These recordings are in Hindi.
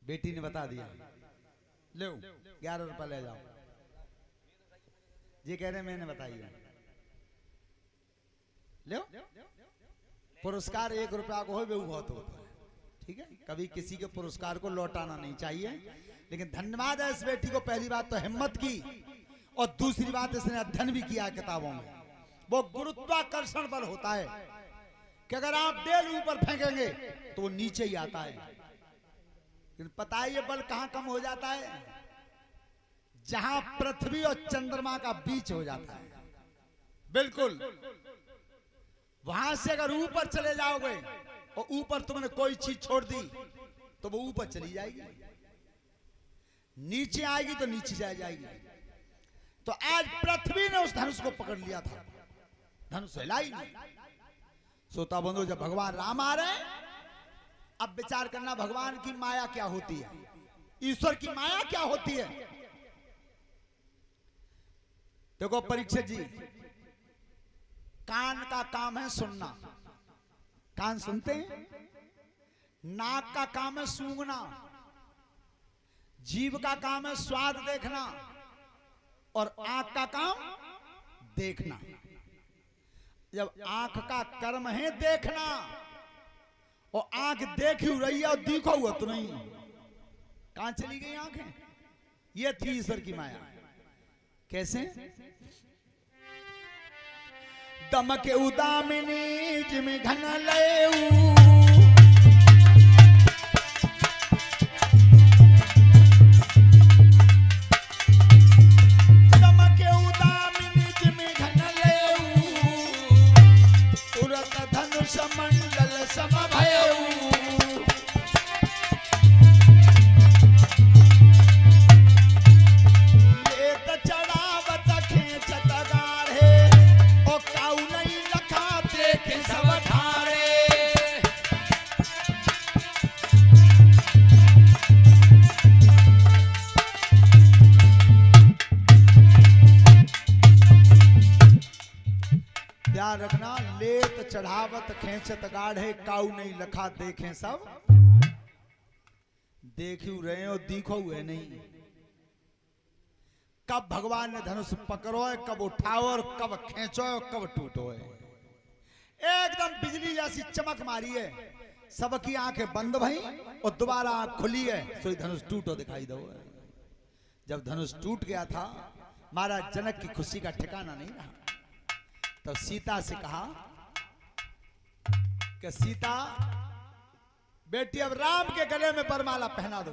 बेटी ने बता दिया, लो 11 रुपया ले जाओ। जी कह रहे मैंने बताइए, लो पुरस्कार 1 रुपया को हो वो बहुत होता है, ठीक है। कभी किसी के पुरस्कार को लौटाना नहीं चाहिए, लेकिन धन्यवाद है इस बेटी को। पहली बात तो हिम्मत की, और दूसरी बात इसने अध्ययन भी किया किताबों में। वो गुरुत्वाकर्षण बल होता है कि अगर आप बेल ऊपर फेंकेंगे तो वो नीचे ही आता है, लेकिन पता है ये बल कहां कम हो जाता है? जहां पृथ्वी और चंद्रमा का बीच हो जाता है, बिल्कुल वहां से अगर ऊपर चले जाओगे और ऊपर तुमने कोई चीज छोड़ दी तो वो ऊपर चली जाएगी, नीचे आएगी तो नीचे जाएगी। तो आज पृथ्वी ने उस धनुष को पकड़ लिया था, धनुष हिलाई नहीं। श्रोता बंधु, जब भगवान राम आ रहे, अब विचार करना भगवान की माया क्या होती है, ईश्वर की माया क्या होती है। देखो परीक्षित जी, कान का काम है सुनना, कान सुनते हैं। नाक का काम है सूंघना, जीभ का काम है स्वाद देखना, और आंख का काम देखना। जब आंख का कर्म है देखना, और आंख देखी रही है और दिखा हुआ तो नहीं, कहां चली गई आंखें? ये थी ईश्वर की माया। कैसे? दमके उदामिनी जिमे घन लेऊ, दमके उदामिनी जिमे घन लेऊ, तुरत धनुष मंडल समभयऊ। ध्यान रखना, लेत चढ़ावत खेचत गाढ़े, काऊ नहीं लखा देखें सब। देखू रहे और दिखो हुए नहीं। कब भगवान ने धनुष पकड़ो है, कब उठाओ और कब खेचो और कब टूटो है। एकदम बिजली जैसी चमक मारी है, सबकी आंखें बंद भई और दोबारा आंख खुली है, सो धनुष टूटो दिखाई दो। जब धनुष टूट गया था, महाराज जनक की खुशी का ठिकाना नहीं रहा। तब सीता से कहा कि सीता बेटी, अब राम के गले में बरमाला पहना दो।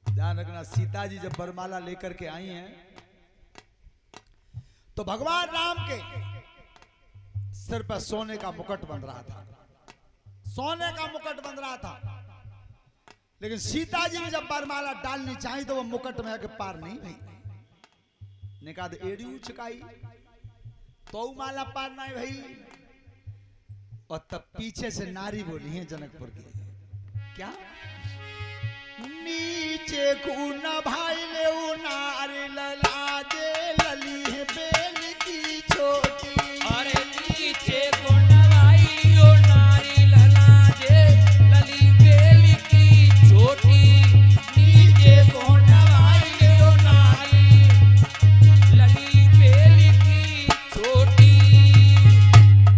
ध्यान रखना, सीता जी जब बरमाला लेकर के आई हैं, तो भगवान राम के सिर पर सोने का मुकुट बन रहा था, सोने का मुकुट बन रहा था। लेकिन सीता जी ने जब बरमाला डालनी चाहिए तो वो मुकुट में आके पार नहीं भई। निकाद एड़ी उचकाई तो माला पार नहीं भई। और तब पीछे से नारी बोली है जनकपुर की, क्या? नीचे खून भाई ले नारी लाजे लली है बेल की छोटी। अरे नीचे खून भाई लियो नारी लाजे लली बेल की छोटी। नीचे खून भाई लियो नारी लली बेल की छोटी।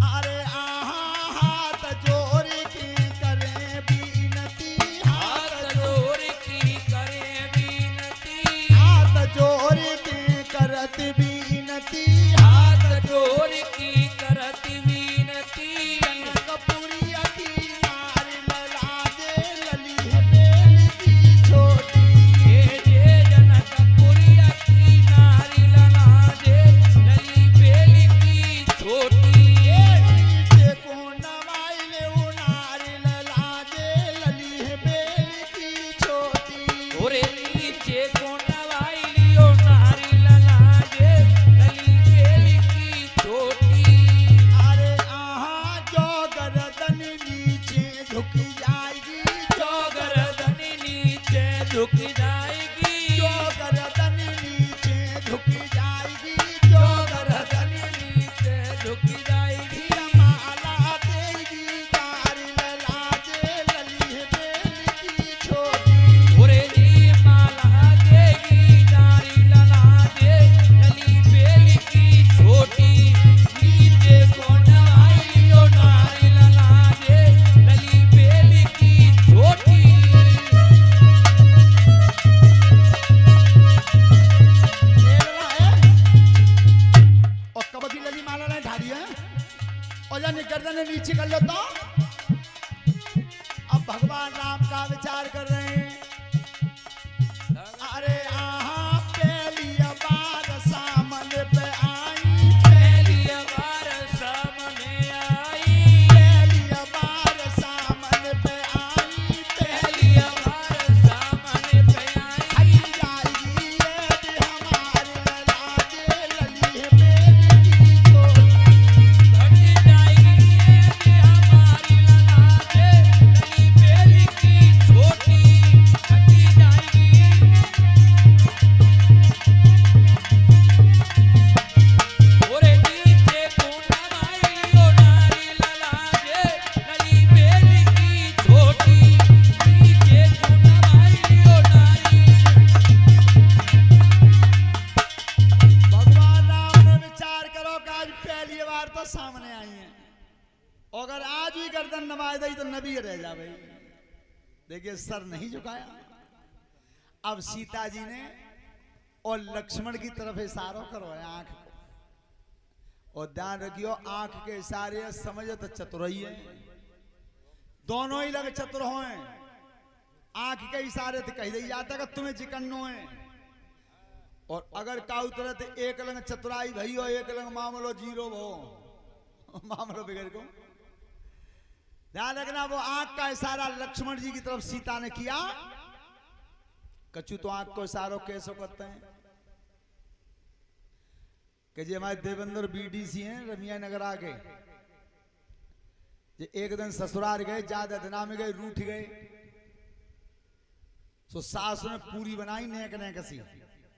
अरे आहा हाथ जोड़ के करे बीनती, हाथ जोड़ की करे बीनती, हाथ जोड़ के करत बीनती, हाथ जोड़ की करत बीनती। जनकपुरिया की नारी लाजे लली है बेल की छोटी। ये जे जनकपुरिया की नारी लाजे लली बेल की छोटी। नीचे को नवाइले उ नारी लाजे लली है बेल की छोटी। ओरे नीचे को नवाई लियो नारी लाजे लली बेल की छोटी। अरे आहा जो गर्दन नीचे झुक जाएगी, जो गर्दन नीचे झुक जाएगी, जो गर्दन नीचे झुक जाएगी, जो गर्दन नीचे झुक जाएगी। माला देगी नारी लाजे लली है बेल की छोटी। बड़ा विचार कर रहे हैं। अरे आहा पहली बार सामने पे आई, पहली बार सामने आई, पहली बार सामने पे आई, पहली बार सामने पे आई। आई जाएगी ये हमारे लागे लली बेल की चोटी। घट जाएगी ये हमारी ललाटे, लली बेल की छोटी घट जाएगी। ओरे नीचे कोना माइलियो नारी ललाटे, लली बेल की छोटी नीचे कोना माइलियो नारी। भगवान राम ने विचार करो कि आज पहली बार तो सामने आई है, अगर आज ही गर्दन नवाज दी तो नबी रह जा भाई। देखिए सर नहीं झुकाया। अब सीता जी ने और लक्ष्मण की तरफ इशारा करवाया आंख को, और ध्यान रखियो आंख के इशारे समझ तो चतुरई है, दोनों ही लगे चतुर हों। आंख के इशारे तो कह दी जाता कि तुम्हें चिकन्नो है, और अगर काउ तरह तो एक लंग चतुराई भई हो, एक लंग मामलो जीरो हो, मामलो बिगड़ को। ध्यान रखना वो आंख का इशारा लक्ष्मण जी की तरफ सीता ने किया। कछु तो आंख को इशारों कैसे करते हैं कि जे हमारे देवेंद्र बीडीसी हैं रमिया नगर आके, जे एक दिन ससुराल गए, ज्यादा दिना में गए, रूठ गए, तो सास ने पूरी बनाई नेक ने कसी,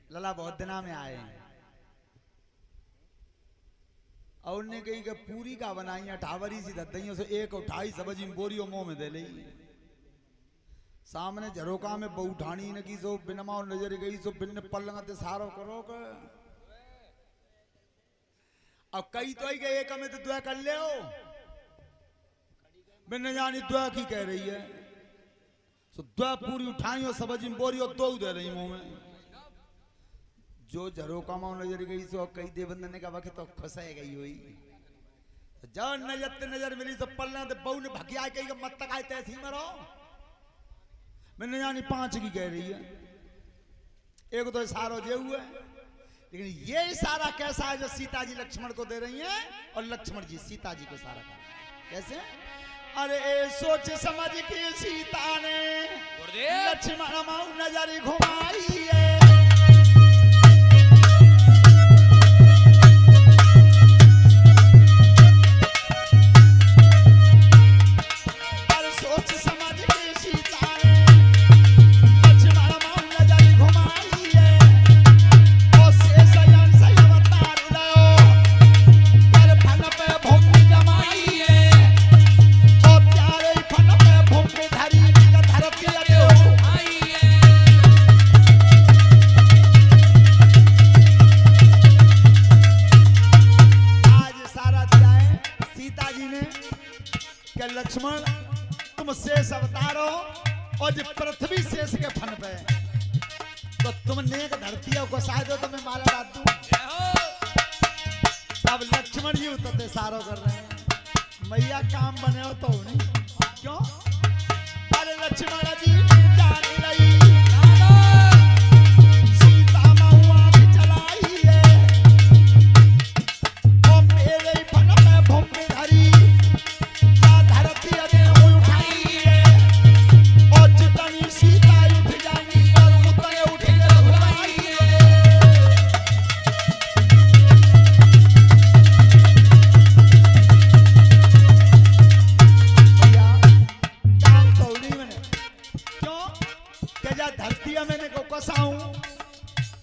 लला बहुत दिना में आए हैं, और उनने कही कि पूरी का बनाई अठावरी सी दत्तइयों से एक उठाई सब्जी बोरियों मुंह में दे ली। सामने झरोका में बहु ठानी न की सो बिनमा और नजर गई सो बिन पलंग ते सारो करो के। अब कई तो ही गए एक में तो दुआ कर ले हो, बिन जानी दुआ की कह रही है, सो दुआ पूरी उठाई और सब्जी बोरियों दो दे रही मुंह में। जो झरोका में नजर गई सो कई देवंदन ने कहा तो खसाए गई हुई, तो जब नजर मिली तो पलना तो बहू ने भकिया कही मत तक आए तैसी मरो। मैंने जानी पांच की कह रही है, एक तो इशारा जे हुआ, लेकिन ये इशारा कैसा है जो सीता जी लक्ष्मण को दे रही हैं और लक्ष्मण जी सीता जी को इशारा कर रहे हैं। कैसे? अरे सोच समझ के सीता ने लक्ष्मण माऊ नजर घुमाई है, लक्ष्मण तुम शेष अवतार हो और जो पृथ्वी शेष के फन पे, तो तुम नेक धरती को शायद तो मैं माला डाल दूं। अब लक्ष्मण जी उतरते सारो कर रहे हैं, मैया काम बने हो तो नहीं क्यों? अरे लक्ष्मण जी जान लई सीता महुआ की चलाई है, ओ मेरे फन में भूमि धरी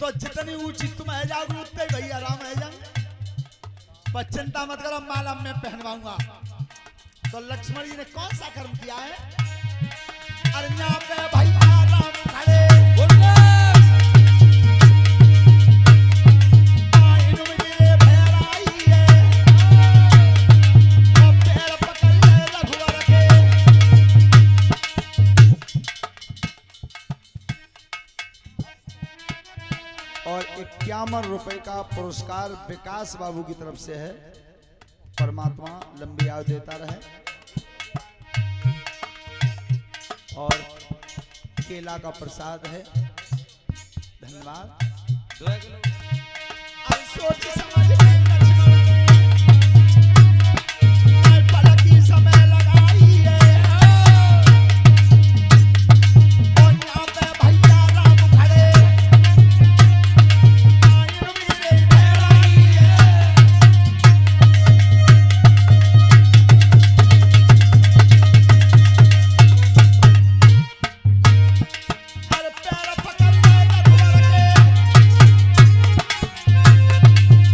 तो जितनी ऊंची तुम है जाओगे उतने भैया राम है जाएंगे, पर चिंता मत करो माला मैं पहनवाऊंगा। तो लक्ष्मण जी ने कौन सा कर्म किया है? अरे यहाँ पे भैया राम खड़े और 51 रुपए का पुरस्कार विकास बाबू की तरफ से है। परमात्मा लंबी आयु देता रहे। और केला का प्रसाद है। धन्यवाद। 2 किलो अब सोच समझ के लक्ष्मण ने पलक की समय लगाई है। और यहाँ पे भैया राम खड़े आइन मेरे घर आई है। अरे पैर पकड़ ले रघुवर के,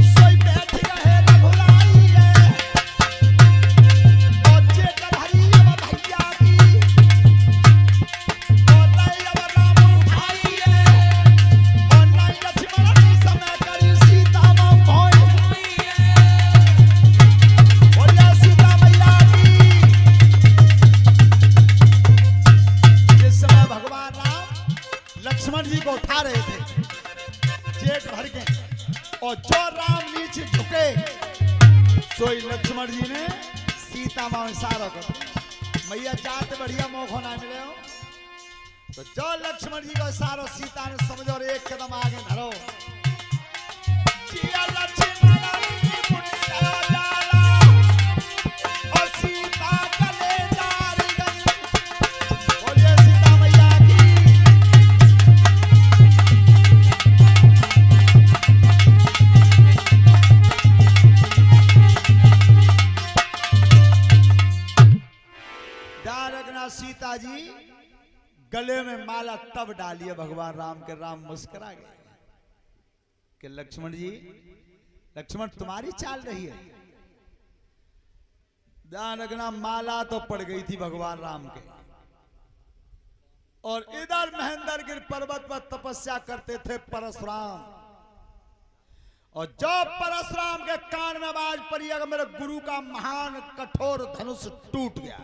सोई बैठ गए रघुराई है। और जेठ भरी अब भैया की, और नहीं अब राम उठाई है। और नहीं लक्ष्मण की समय करी सीता माँ भोई है। बोलिए सीता मैया की। जिस समय भगवान राम लक्ष्मण जी को उठा रहे थे जेठ भर के, और जो राम नीचे झुके सोई लक्ष्मण जी ने सीता मां इशारा कर मैया जाते बढ़िया मौका ना मिले हो, तो जो लक्ष्मण जी को इशारा सीता ने समझो और एक कदम आगे धरो। जिया लक्ष्मण की पुण्य लाला, और सीता कलेजा रिगन। बोलिए सीता मैया की। ध्यान रखना सीता जी गले में माला तब डालिए भगवान राम के। राम मुस्कुरा गए कि लक्ष्मण जी, लक्ष्मण तुम्हारी चाल रही है। ध्यान रखना माला तो पड़ गई थी भगवान राम के, और इधर महेंद्रगिरी पर्वत पर तपस्या करते थे परशुराम। और जब परशुराम के कान में आवाज पड़ी अगर मेरे गुरु का महान कठोर धनुष टूट गया,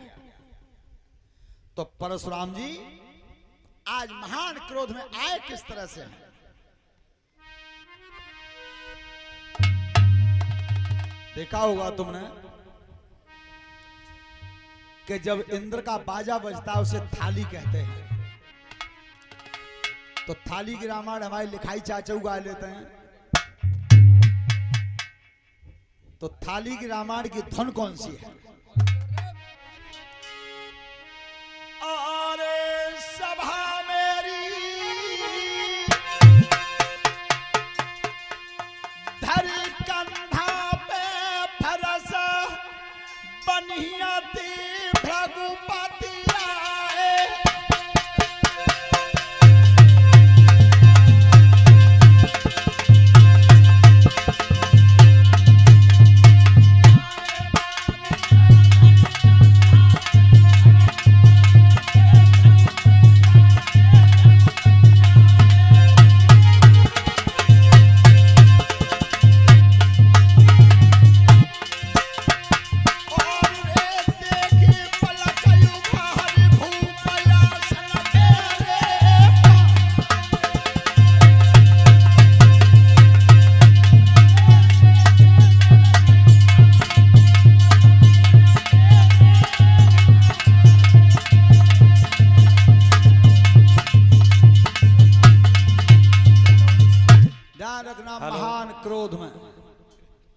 तो परशुराम जी आज महान क्रोध में आए किस तरह से हैं। देखा होगा तुमने कि जब इंद्र का बाजा बजता है उसे थाली कहते हैं, तो थाली की रामायण हमारी लिखाई चाचा गा लेते हैं। तो थाली की रामायण की धुन कौन सी है? अरे सभा मेरी धरी कंधा पे फरस बनिया थी भृगुपति आए।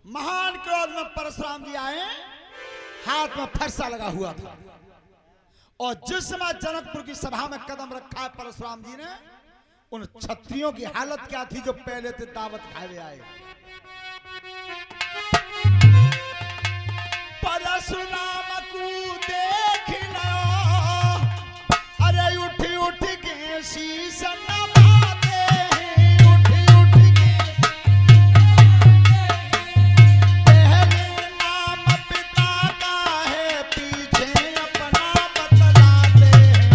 महान क्रोध में परशुराम जी आए, हाथ में फरसा लगा हुआ था। और जिस समय जनकपुर की सभा में कदम रखा है परशुराम जी ने, उन क्षत्रियों की हालत क्या थी जो पहले थे दावत खाए आए। परशुराम को देख लो, अरे उठी उठ के शीश नवाते हैं, उठी उठ के पहले नाम पिता का है, पीछे अपना बतलाते हैं।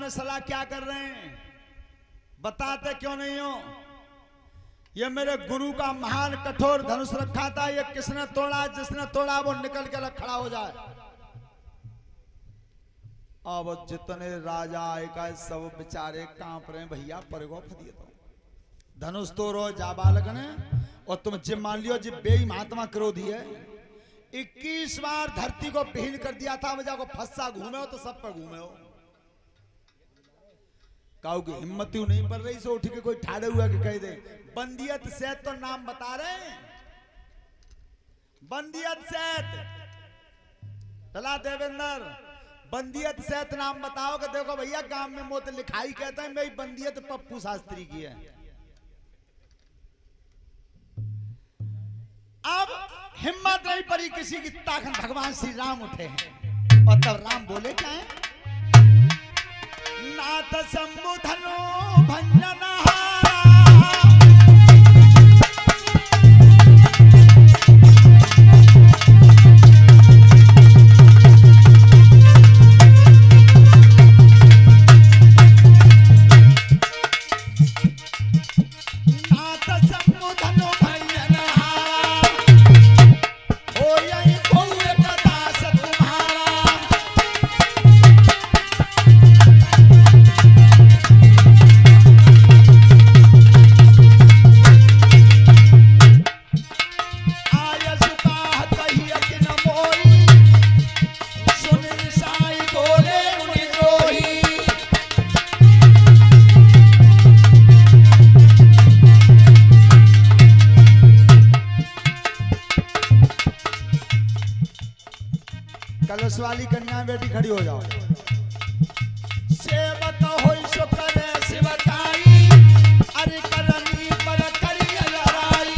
में सलाह क्या कर रहे हैं, बताते क्यों नहीं हो? ये मेरे गुरु का महान कठोर धनुष रखा था, ये किसने तोड़ा? जिसने तोड़ा वो निकल के खड़ा हो जाए। अब जितने राजा आएगा सब बेचारे कांप रहे हैं, भैया पर गो फदिए तो धनुष तोड़ो जा बालक ने। और तुम जिम मान लियो जी बेई महात्मा क्रोधी है, 21 बार धरती को विहीन कर दिया था, वजह को फंसा घूमे हो तो सब पर घूमे हो। काऊ की हिम्मत ही नहीं पड़ रही, सो उठ के कोई ठाड़े हुआ कि कह दे बंदियत सैद तो नाम बता रहे हैं, बंदियत सैद। चला देवेंद्र, बंदियत सैद नाम बताओ कि देखो भैया गांव में मोत लिखाई कहते हैं, मेरी बंदियत पप्पू शास्त्री की है। अब हिम्मत नहीं पड़ी किसी की, ताकत भगवान श्री राम उठे हैं और तब राम बोले क्या है, नाथ संबुधनो भंजनहारा। कलश वाली कन्या बेटी खड़ी हो जाओ। सेवक होई सो करे सेवकाई, अरे करनी पर करिय लड़ाई।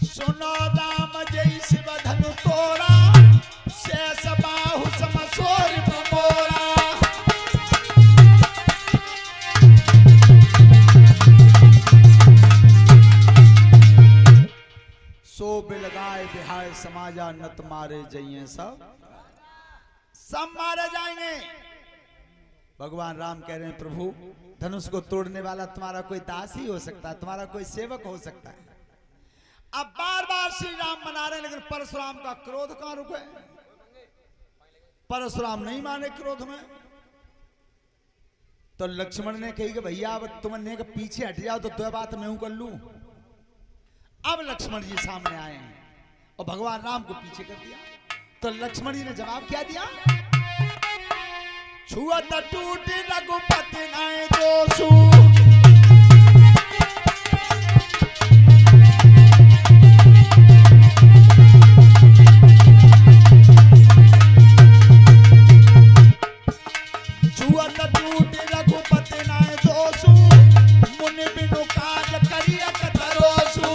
सुनो राम जय शिव धनु तोरा, शेष बाहु समसोर मोरा। सो बिलगाए बिहाय समाजा नत मारे जाइए, सब मारे जाएंगे। भगवान राम कह रहे हैं प्रभु धनुष को तोड़ने वाला तुम्हारा कोई दास ही हो सकता है, तुम्हारा कोई सेवक हो सकता है। अब बार बार श्री राम मना रहे हैं, लेकिन परशुराम का क्रोध कहां रुके? परशुराम नहीं माने क्रोध में। तो लक्ष्मण ने कही कि भैया अब तुमने के पीछे हट जाओ तो दो बात मैं कर लूं। अब लक्ष्मण जी सामने आए हैं और भगवान राम को पीछे कर दिया। तो लक्ष्मण जी ने जवाब क्या दिया, छुअत टूट रघुपति नाय दोषु। छुअत टूट रघुपति नाय दोषु, मुनि बिनु काज करिय कतरोसु।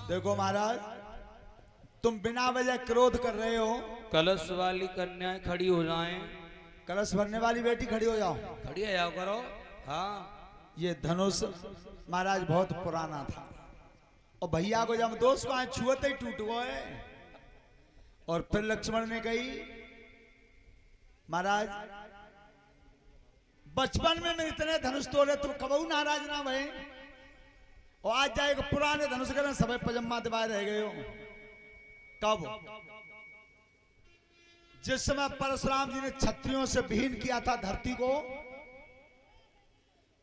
देखो महाराज तुम बिना वजह क्रोध कर रहे हो। कलश वाली कन्याएं खड़ी हो जाएं, कलश भरने वाली बेटी खड़ी हो जाओ, खड़ी हो जाओ करो। हाँ ये धनुष महाराज बहुत पुराना था और भैया को जब दोस्त को छुअते ही टूट गए। और फिर लक्ष्मण ने कही महाराज बचपन में इतने धनुष तोड़े तुम कबू नाराज ना भये, और आज जाएगा पुराने धनुष के सब पजम्मा दबाए रह गए हो। कब? जिस समय परशुराम जी ने क्षत्रियों से विहीन किया था धरती को,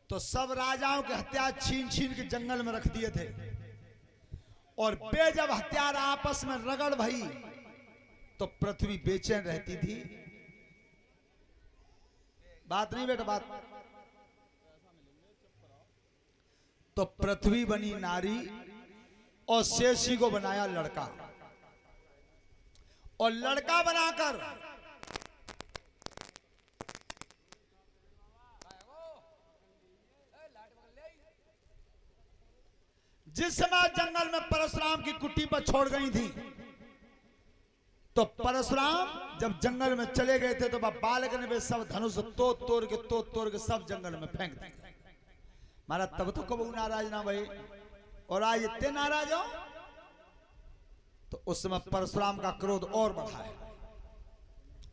तो सब राजाओं के हथियार छीन छीन के जंगल में रख दिए थे। और बे जब हथियार आपस में रगड़ भई तो पृथ्वी बेचैन रहती थी। बात नहीं बेटा बात। तो पृथ्वी बनी नारी और शेषी को बनाया लड़का। और लड़का बनाकर जिस समय जंगल में परशुराम की कुटी पर छोड़ गई थी, तो परशुराम जब जंगल में चले गए थे तो बालक ने वे सब धनुष तोड़ के सब जंगल में फेंक दिए। महाराज तब तो कबू नाराज ना भाई, और आज इतने नाराज हो तो उस समय परशुराम का क्रोध और बढ़ा है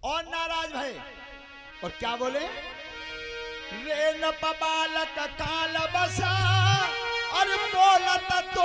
और नाराज भय। और क्या बोले, रे न बालक काल बसा और बोलत तो